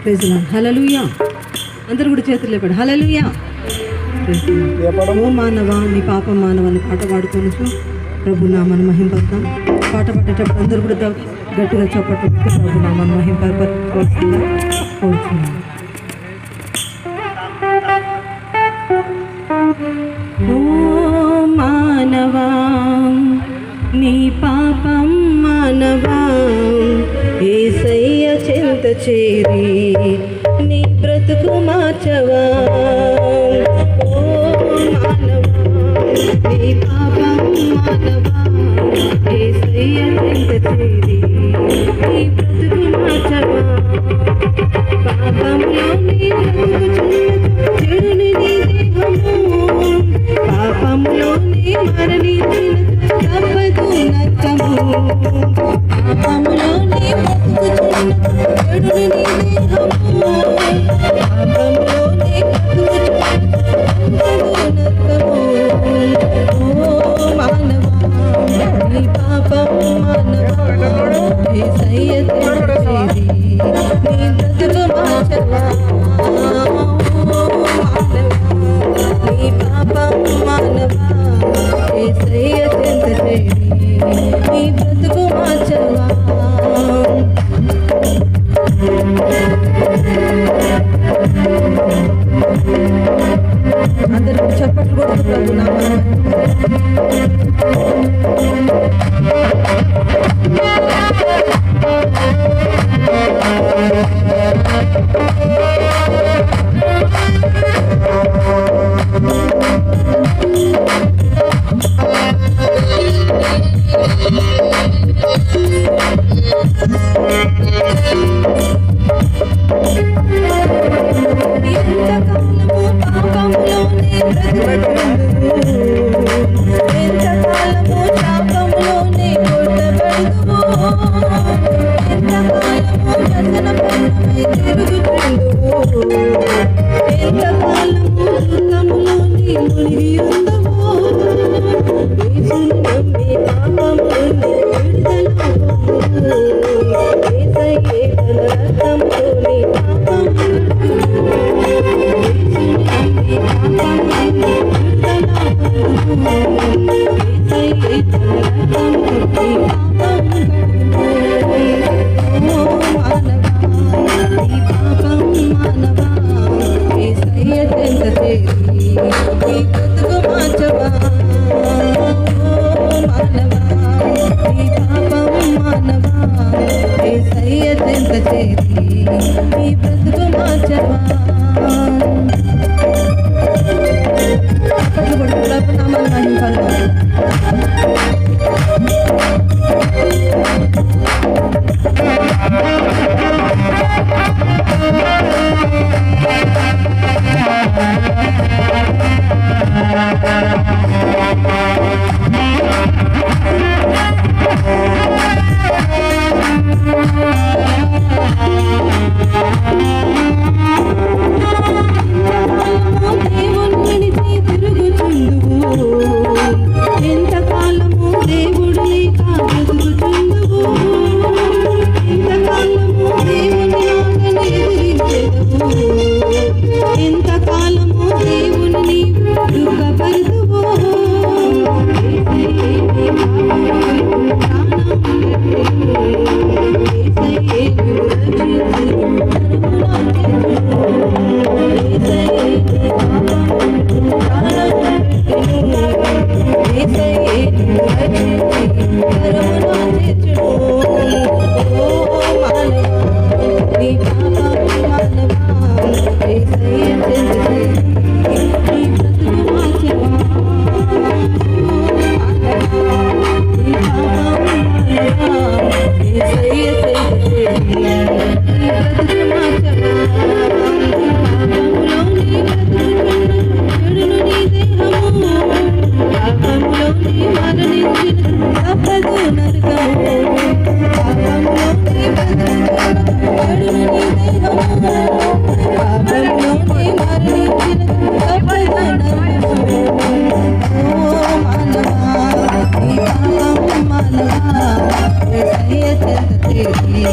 Praise lord. హల్లెలూయా. అందరూ కూడా చేతులు లేపాడు. హల్లెలూయా. ఓ మానవా నీ పాపం మానవ అని పాట పాడుకోవచ్చు. ప్రభు నామను మహింపడతాం. పాట పాడేటప్పుడు అందరూ కూడా గట్టిగా చప్పట్లు ప్రభు నామను మహింపడుతుందా కోరుతున్నాను. ఓ మానవా నీ పాపం మానవా యేసయ్య చెంత చేరి నీ బ్రతుకు మార్చవా. ఓ మానవా నీ పాపం మానవా యేసయ్య చెంత చేరి నీ బ్రతుకు మార్చవా. పాపంలో నీ చెడుని నీ దేహము పాపంలో నీ మరణించిన తప్పదు నరకము. పాపంలో నీ చెడుని నీ దేహము పాపంలో నీ నరకము. ఓ మానవా నీ పాపం మానవా యేసయ్య చెంత చేరి నీ బ్రతుకు మార్చవా. నీ పాపం మానవా యేసయ్య చెంత చేరి నీ బ్రతుకు మార్చవా. అందరూ చప్పట్లు కొడుతున్నారు.